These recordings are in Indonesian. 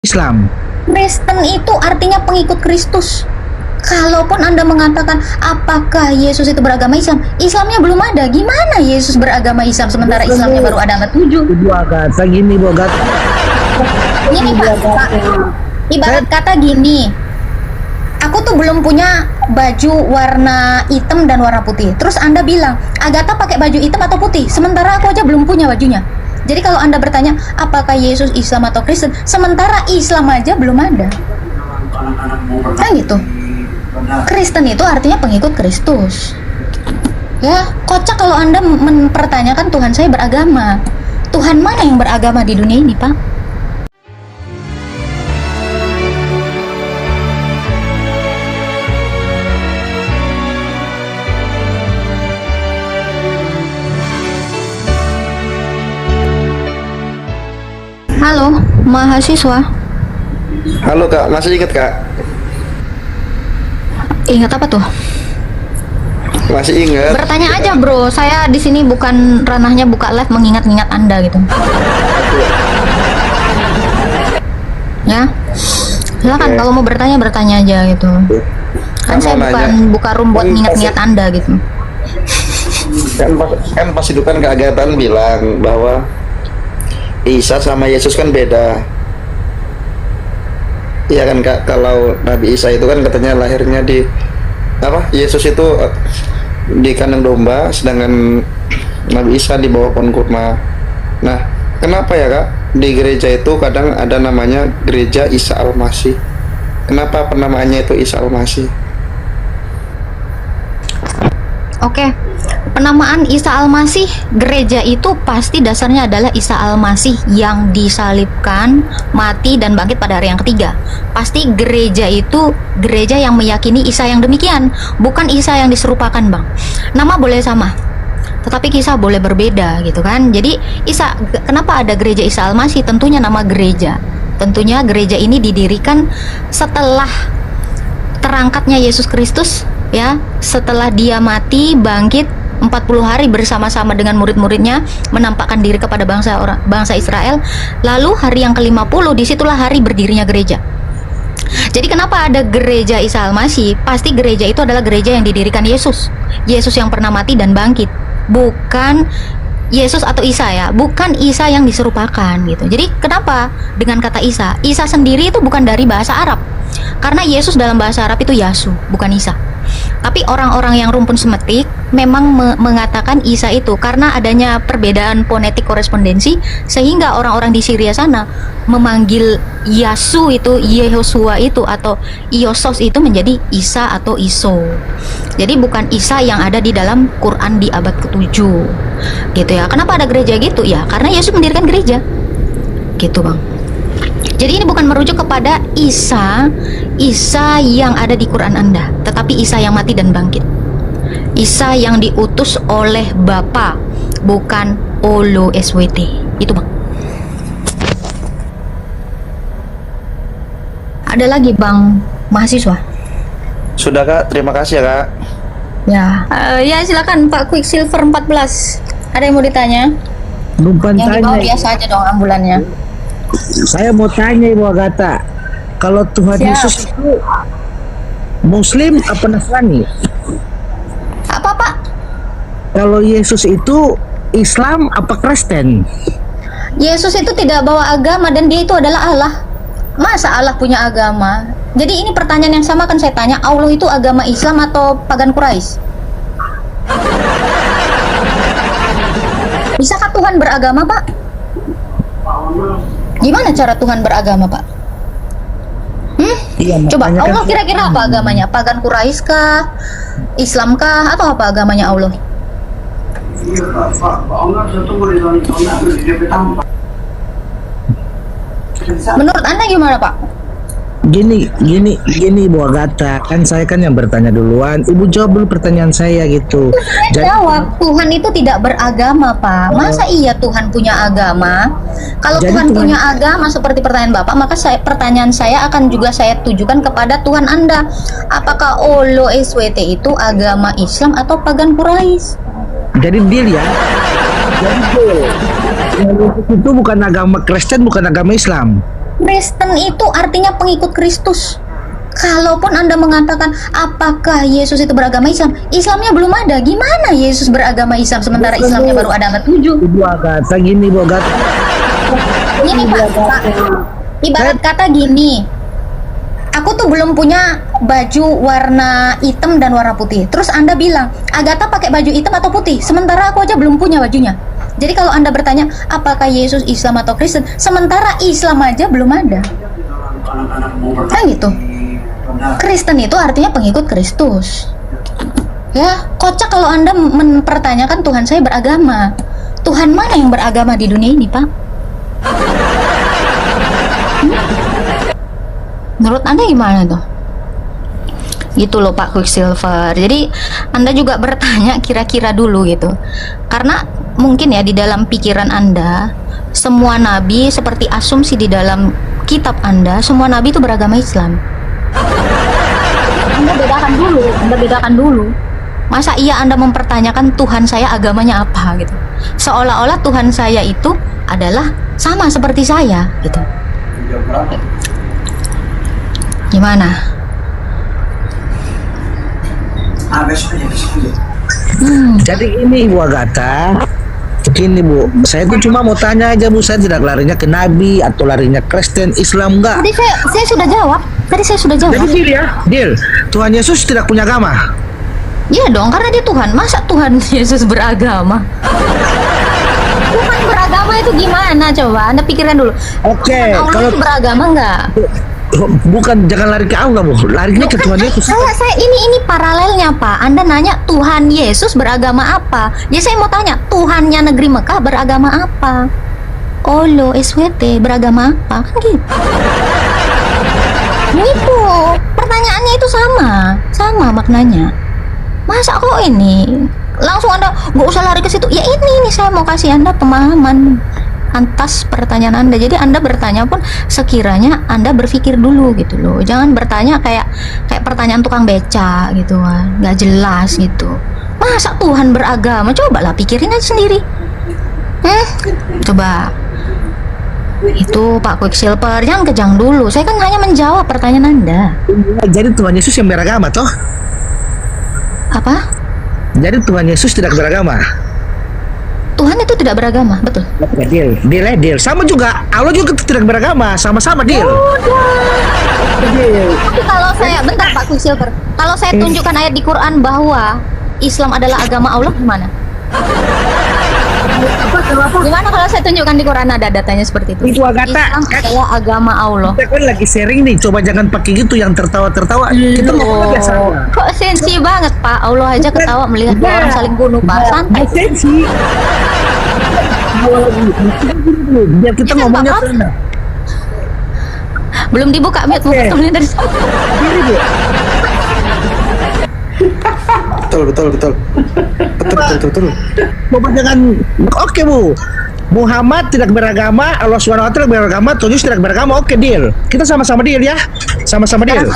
Islam. Kristen itu artinya pengikut Kristus. Kalaupun Anda mengatakan apakah Yesus itu beragama Islam, Islamnya belum ada. Gimana Yesus beragama Islam sementara Islamnya baru ada abad 7? Ibu Agatha gini, Bu Agatha. Gini Pak, ibarat kata gini, aku tuh belum punya baju warna hitam dan warna putih. Terus Anda bilang, Agatha pakai baju hitam atau putih? Sementara aku aja belum punya bajunya. Jadi kalau Anda bertanya, apakah Yesus Islam atau Kristen? Sementara Islam aja belum ada. Kan gitu. Kristen itu artinya pengikut Kristus. Ya, kocak kalau Anda mempertanyakan Tuhan saya beragama. Tuhan mana yang beragama di dunia ini, Pak? Halo, mahasiswa. Halo Kak, masih ingat Kak? Ingat apa tuh? Masih ingat? Bertanya aja, Bro. Saya di sini bukan ranahnya buka live mengingat-ingat Anda gitu. Ya. Silakan kalau mau bertanya aja gitu. Kan saya bukan buka room buat ngingat-ngingat Anda gitu. Kan pas itu kan Kak Agatan bilang bahwa Isa sama Yesus kan beda. Iya kan Kak, kalau Nabi Isa itu kan katanya lahirnya di apa? Yesus itu di kandang domba, sedangkan Nabi Isa di bawah pohon kurma. Nah, kenapa ya Kak? Di gereja itu kadang ada namanya gereja Isa Al-Masih. Kenapa penamaannya itu Isa Al-Masih? Oke. Penamaan Isa Al-Masih, gereja itu pasti dasarnya adalah Isa Al-Masih yang disalibkan, mati dan bangkit pada hari yang ketiga. Pasti gereja itu gereja yang meyakini Isa yang demikian, bukan Isa yang diserupakan, Bang. Nama boleh sama, tetapi kisah boleh berbeda gitu kan. Jadi Isa, kenapa ada gereja Isa Al-Masih? Tentunya nama gereja. Tentunya gereja ini didirikan setelah terangkatnya Yesus Kristus, ya, setelah dia mati, bangkit 40 hari bersama-sama dengan murid-muridnya menampakkan diri kepada bangsa Israel. Lalu hari yang ke-50 disitulah hari berdirinya gereja. Jadi kenapa ada gereja Isa Al-Masih? Pasti gereja itu adalah gereja yang didirikan Yesus. Yesus yang pernah mati dan bangkit. Bukan Yesus atau Isa ya, bukan Isa yang diserupakan gitu. Jadi kenapa dengan kata Isa? Isa sendiri itu bukan dari bahasa Arab. Karena Yesus dalam bahasa Arab itu Yasu, bukan Isa. Tapi orang-orang yang rumpun semetik memang mengatakan Isa itu karena adanya perbedaan fonetik korespondensi, sehingga orang-orang di Syria sana memanggil Yasu itu, Yehosua itu atau Iosos itu menjadi Isa atau Iso. Jadi bukan Isa yang ada di dalam Quran di abad ke-7 gitu ya. Kenapa ada gereja gitu ya? Karena Yesus mendirikan gereja gitu, Bang. Jadi ini bukan merujuk kepada Isa yang ada di Quran Anda, tetapi Isa yang mati dan bangkit. Isa yang diutus oleh Bapa, bukan Olo SWT. Itu, Bang. Ada lagi, Bang, mahasiswa? Sudah Kak, terima kasih ya Kak. Ya, ya silakan Pak Quicksilver 14. Ada yang mau ditanya? Numpang Yang di bawah tanya. biasa aja dong ambulannya. Saya mau tanya Ibu Agatha, kalau Tuhan Siap. Yesus itu Muslim apa Nasrani? Apa, Pak? Kalau Yesus itu Islam apa Kristen? Yesus itu tidak bawa agama dan dia itu adalah Allah. Masa Allah punya agama? Jadi ini pertanyaan yang sama kan saya tanya, Allah itu agama Islam atau pagan Quraisy? Bisakah Tuhan beragama, Pak? Gimana cara Tuhan beragama, Pak? Iya, Coba, makanya kan Allah kira-kira apa agamanya? Pagan Quraisy kah? Islam kah? Atau apa agamanya Allah? Menurut Anda gimana, Pak? gini Ibu Agatha, kan saya kan yang bertanya duluan. Ibu jawab dulu pertanyaan saya gitu. Saya jawab, Tuhan itu tidak beragama, Pak. Masa iya Tuhan punya agama? Kalau Jadi Tuhan Tuhan- punya agama seperti pertanyaan Bapak, maka pertanyaan saya akan juga saya tujukan kepada Tuhan Anda. Apakah Olo SWT itu agama Islam atau pagan Quraisy? Jadi deal ya. Jadi deal. Yang Yesus itu bukan agama Kristen, bukan agama Islam. Kristen itu artinya pengikut Kristus. Kalaupun Anda mengatakan apakah Yesus itu beragama Islam, Islamnya belum ada. Gimana Yesus beragama Islam sementara Islamnya baru ada abad 7? Ibu Agatha gini, Bu Agatha. Gini Pak, ibarat kata gini, aku tuh belum punya baju warna hitam dan warna putih. Terus Anda bilang, Agatha pakai baju hitam atau putih? Sementara aku aja belum punya bajunya. Jadi kalau Anda bertanya, apakah Yesus Islam atau Kristen? Sementara Islam aja belum ada. Kan gitu. Kristen itu artinya pengikut Kristus. Ya, kocak kalau Anda mempertanyakan Tuhan saya beragama. Tuhan mana yang beragama di dunia ini, Pak? Menurut Anda gimana tuh? Gitu loh Pak Quicksilver. Jadi Anda juga bertanya kira-kira dulu gitu. Karena mungkin ya di dalam pikiran Anda, semua nabi seperti asumsi di dalam kitab Anda, semua nabi itu beragama Islam. Anda bedakan dulu. Masa iya Anda mempertanyakan Tuhan saya agamanya apa gitu? Seolah-olah Tuhan saya itu adalah sama seperti saya gitu. Gimana? Jadi ini Bu Agatha, begini Bu, saya tuh cuma mau tanya aja Bu, saya tidak larinya ke Nabi atau larinya Kristen, Islam enggak? Tadi saya sudah jawab. Jadi deal ya, deal. Tuhan Yesus tidak punya agama. Iya dong, karena dia Tuhan. Masa Tuhan Yesus beragama? Tuhan beragama itu gimana coba? Anda pikirkan dulu. Oke, Tuhan Allah kalau itu beragama nggak? bukan, jangan lari ke Allah Bu, larinya ke Tuhan Yesus. Saya ini paralelnya Pak. Anda nanya Tuhan Yesus beragama apa? Jadi saya mau tanya Tuhannya negeri Mekah beragama apa? Olo SWT beragama apa? Kan gitu. Gitu. Pertanyaannya itu sama maknanya. Masa kok ini langsung Anda nggak usah lari ke situ? Ya ini saya mau kasih Anda pemahaman atas pertanyaan Anda. Jadi Anda bertanya pun sekiranya Anda berpikir dulu gitu loh. Jangan bertanya kayak pertanyaan tukang beca gitu kan, nggak jelas gitu. Masa Tuhan beragama? Cobalah pikirin aja sendiri. Coba. Itu Pak Quicksilver, jangan kejang dulu. Saya kan hanya menjawab pertanyaan Anda. Jadi Tuhan Yesus yang beragama toh? Apa? Jadi Tuhan Yesus tidak beragama. Tuhan itu tidak beragama, betul. Ya, deal. Sama juga, Allah juga tidak beragama, sama-sama deal. Tapi kalau saya, bentar Pak Quicksilver, kalau saya tunjukkan ayat di Quran bahwa Islam adalah agama Allah, gimana? Gimana kalau saya tunjukkan di Quran ada datanya seperti itu? Itu Agatha, Islam adalah agama Allah. kita kan lagi sharing nih, coba jangan pakai gitu yang tertawa-tertawa. Kita ngomong biasa. Kok sensi banget Pak? Allah aja ketawa melihat dua orang saling bunuh Pak. Santai. Sensi. Biar kita Iya kan, ngomongnya Pak? tenang. Belum dibuka mute temennya dari sana. Ini Bu. Betul. Coba jangan. Oke Bu. Muhammad tidak beragama, Allah SWT tidak beragama, Tuhan Yesus tidak beragama. Oke, deal. Kita sama-sama deal ya. Sama-sama deal.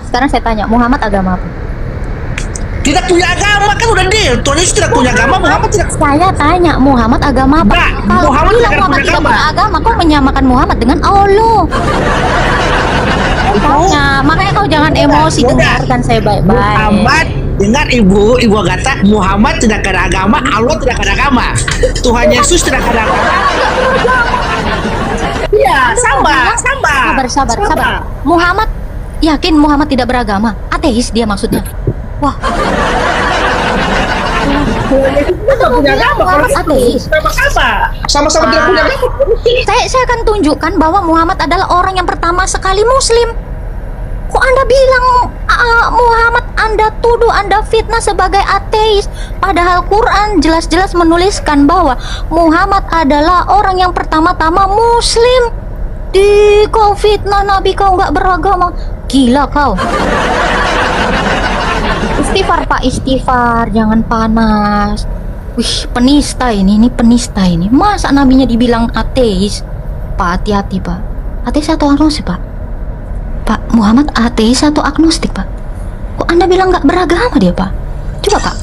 Sekarang saya tanya, Muhammad agama apa? Tidak punya agama kan udah deal. Tuhan Yesus tidak punya agama, Muhammad tidak. Saya tanya Muhammad agama apa? Enggak, Kalau Muhammad bilang tidak Muhammad punya tidak agama. punya agama, kau menyamakan Muhammad dengan Allah. Tanya, makanya kau jangan emosi, Udah. dengarkan saya baik-baik. Muhammad, dengar Ibu Agatha, Muhammad tidak ada agama, Allah tidak ada agama. Tuhan Yesus tidak ada agama. Iya, sabar. Sabar. Muhammad yakin Muhammad tidak beragama? Ateis dia maksudnya. Wah. Tidak punya agama, kalau Muhammad ateis. sama-sama tidak punya agama. Saya akan tunjukkan bahwa Muhammad adalah orang yang pertama sekali Muslim. Kok Anda bilang Muhammad Anda tuduh, Anda fitnah sebagai ateis? Padahal Quran jelas-jelas menuliskan bahwa Muhammad adalah orang yang pertama-tama Muslim. Kau fitnah Nabi, kau nggak beragama. Gila kau. Istighfar Pak, istighfar, jangan panas. Wih, penista ini penista ini. Masa nabinya dibilang ateis? Pak, hati-hati Pak. Ateis atau agnostik Pak? Pak, Muhammad ateis atau agnostik Pak? Kok Anda bilang nggak beragama dia Pak? Coba Pak.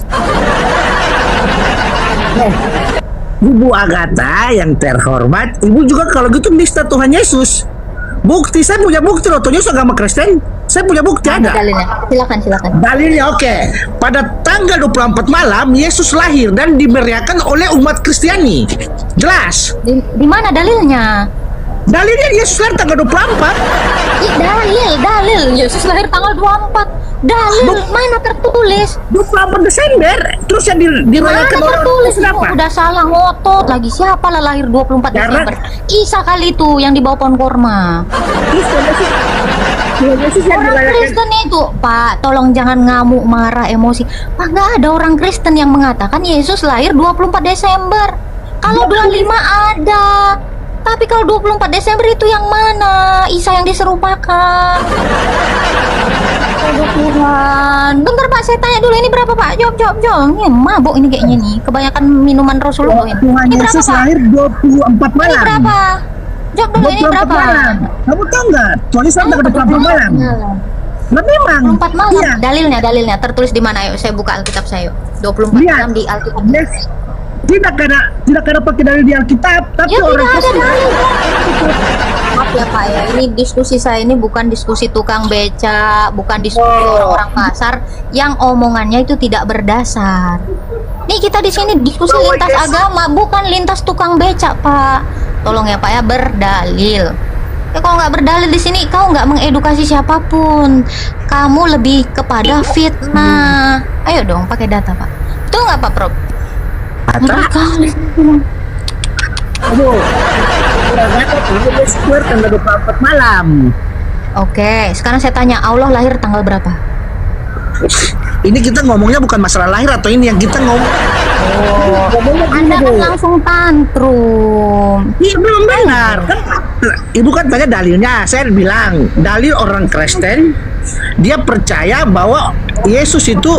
Ibu Agatha yang terhormat, Ibu juga kalau gitu nista Tuhan Yesus. Bukti, saya punya bukti loh. Toh Yesus agama Kristen. Saya punya bukti ada. Dalilnya. Silakan. Dalilnya oke. Pada tanggal 24 malam Yesus lahir dan dimeriahkan oleh umat Kristiani. Jelas. Di mana dalilnya? Dalilnya Yesus lahir tanggal 24. Dalil. Yesus lahir tanggal 24. Dalil mana tertulis? 24 Desember. Terus yang Mana dirayakan tertulis? kenapa? Udah salah ngotot lagi. Siapa lah lahir 24 Karena- Desember? Isa kali itu yang di bawah pohon kurma. Yesus yang Orang dirayakan. Kristen itu, Pak, tolong jangan ngamuk, marah, emosi. Pak, nggak ada orang Kristen yang mengatakan Yesus lahir 24 Desember. Kalau 25 ada. Tapi kalau 24 Desember itu yang mana? Isa yang diserupakan. Aduh Tuhan. Bentar Pak, saya tanya dulu ini berapa Pak? Jawab. Ini mabuk ini kayaknya nih. Kebanyakan minuman Rasulullah ini. Tuhan Ini berapa Yesus Pak? lahir 24 Ini malam. berapa? Jawab dulu ini 24 berapa? malam. Kamu tahu nggak? Tuhan Yesus lahir tanggal 24 malam. Nah memang. 24 malam. Iya. Dalilnya tertulis di mana? Yuk saya buka Alkitab saya. Yuk. 24 Lihat. malam di Alkitab. Yes. Tidak ada pakai dalil di Alkitab, tapi Ya orang tidak ada Kristen. dalil. Maaf ya Pak ya, ini diskusi saya ini bukan diskusi tukang beca, bukan diskusi orang-orang pasar yang omongannya itu tidak berdasar. Nih kita di sini diskusi lintas agama, bukan lintas tukang beca Pak. Tolong ya Pak ya, berdalil. Ya kalau nggak berdalil di sini, kau nggak mengedukasi siapapun. Kamu lebih kepada fitnah. Ayo dong pakai data Pak. Betul nggak Pak Prof? Ngeri kali. Aduh. Yesus lahir tanggal 24 malam. Oke, sekarang saya tanya, Allah lahir tanggal berapa? Ini kita ngomongnya bukan masalah lahir atau ini yang kita ngomong. Ngomongnya gini, Anda kan Bu. langsung tantrum. Iya belum benar kan. Ibu kan tanya dalilnya. Saya bilang dalil orang Kristen, dia percaya bahwa Yesus itu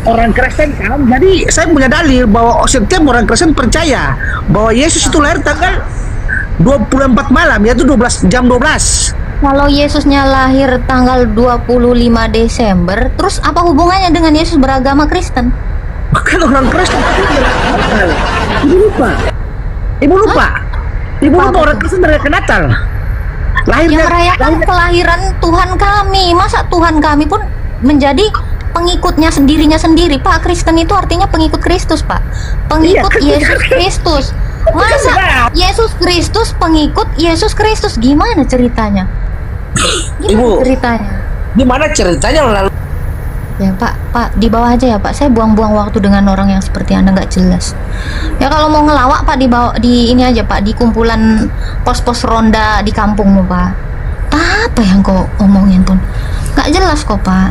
orang Kristen kan. Jadi saya punya dalil bahwa setiap orang Kristen percaya bahwa Yesus itu lahir tanggal 24 malam, yaitu 12 jam 12. Kalau Yesusnya lahir tanggal 25 Desember, terus apa hubungannya dengan Yesus beragama Kristen? Bahkan orang Kristen Ibu lupa. Ibu lupa. Ibu Lupa lupa apa orang tuh? Kristen merayakan Natal. Yang Lahirnya merayakan kelahiran Tuhan kami. Masa Tuhan kami pun menjadi pengikutnya sendiri Pak. Kristen itu artinya pengikut Kristus Pak, pengikut Iya, Yesus Kristus. Masa Yesus Kristus pengikut Yesus Kristus, gimana ceritanya? Ibu. Ceritanya gimana ceritanya lalu? ya Pak di bawah aja ya Pak, saya buang-buang waktu dengan orang yang seperti Anda nggak jelas. Ya kalau mau ngelawak Pak di bawah, di ini aja Pak, di kumpulan pos-pos ronda di kampungmu Pak. Apa yang kau omongin pun nggak jelas kok Pak.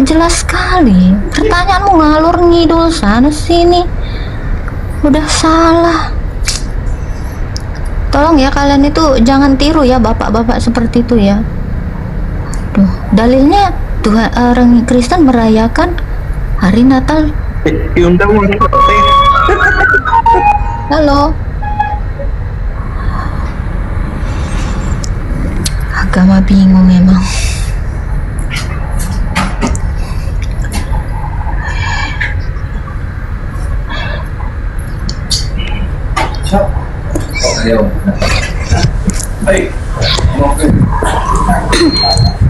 Jelas sekali. Pertanyaanmu ngalur ngidul sana sini. Udah salah. Tolong ya kalian itu jangan tiru ya bapak-bapak seperti itu ya. Duh, dalilnya Tuhan orang Kristen merayakan hari Natal. Diundang Halo. Agama bingung emang.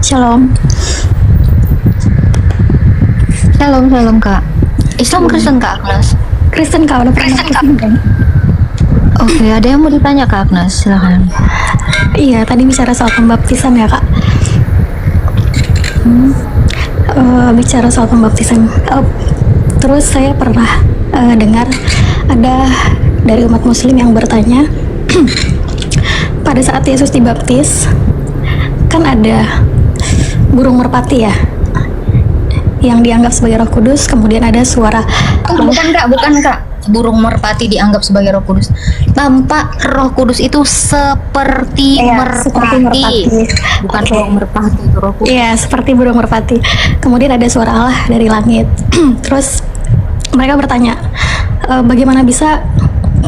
Shalom. Shalom Kak. Islam Kristen Kak Agnes. Kristen Kak, udah pernah Kristen. Oke, ada yang mau ditanya Kak Agnes? Silahkan. Iya, tadi bicara soal pembaptisan ya Kak. Bicara soal pembaptisan. Terus saya pernah dengar ada dari umat Muslim yang bertanya, pada saat Yesus dibaptis, kan ada burung merpati ya, yang dianggap sebagai Roh Kudus. Kemudian ada suara Bukan Kak. Burung merpati dianggap sebagai Roh Kudus. Tampak Roh Kudus itu seperti Iya, merpati. seperti merpati. Bukan Oke. burung merpati, itu Roh Kudus. Iya, seperti burung merpati. Kemudian ada suara Allah dari langit. Terus mereka bertanya, bagaimana bisa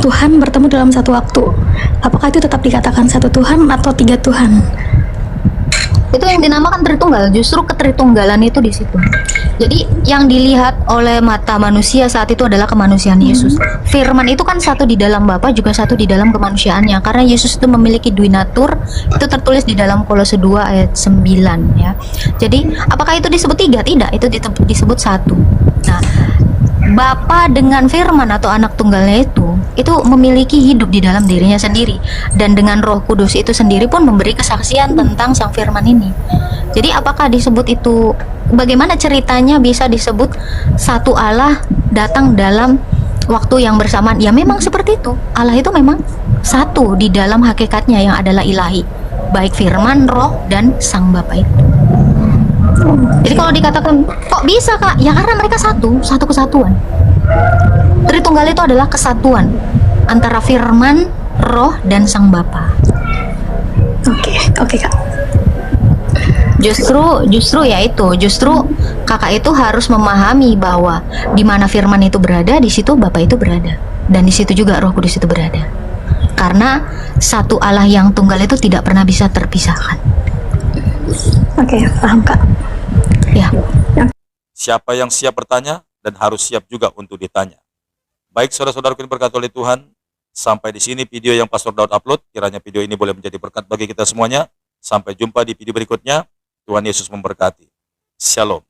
Tuhan bertemu dalam satu waktu? Apakah itu tetap dikatakan satu Tuhan atau tiga Tuhan? Itu yang dinamakan Tritunggal. Justru keteritunggalan itu di situ. Jadi yang dilihat oleh mata manusia saat itu adalah kemanusiaan Yesus. Firman itu kan satu di dalam Bapa juga satu di dalam kemanusiaannya. Karena Yesus itu memiliki dui natur, itu tertulis di dalam Kolose 2 ayat 9 ya. Jadi apakah itu disebut tiga? Tidak, itu disebut satu. Nah, Bapa dengan firman atau anak tunggalnya itu memiliki hidup di dalam dirinya sendiri, dan dengan Roh Kudus itu sendiri pun memberi kesaksian tentang sang firman ini. Jadi apakah disebut itu, bagaimana ceritanya bisa disebut satu Allah datang dalam waktu yang bersamaan? Ya memang seperti itu. Allah itu memang satu di dalam hakikatnya yang adalah ilahi, baik firman, roh, dan sang Bapa itu. Jadi kalau dikatakan kok bisa Kak? Ya karena mereka satu kesatuan. Tritunggal itu adalah kesatuan antara firman, roh, dan sang Bapa. Oke, Kak. Justru ya itu, justru kakak itu harus memahami bahwa di mana firman itu berada, di situ Bapa itu berada, dan di situ juga Roh Kudus itu berada. Karena satu Allah yang tunggal itu tidak pernah bisa terpisahkan. Oke, paham Kak. Ya. Siapa yang siap bertanya dan harus siap juga untuk ditanya. Baik saudara-saudaraku yang berkat oleh Tuhan, sampai di sini video yang Pastor Daud upload. Kiranya video ini boleh menjadi berkat bagi kita semuanya. Sampai jumpa di video berikutnya. Tuhan Yesus memberkati. Shalom.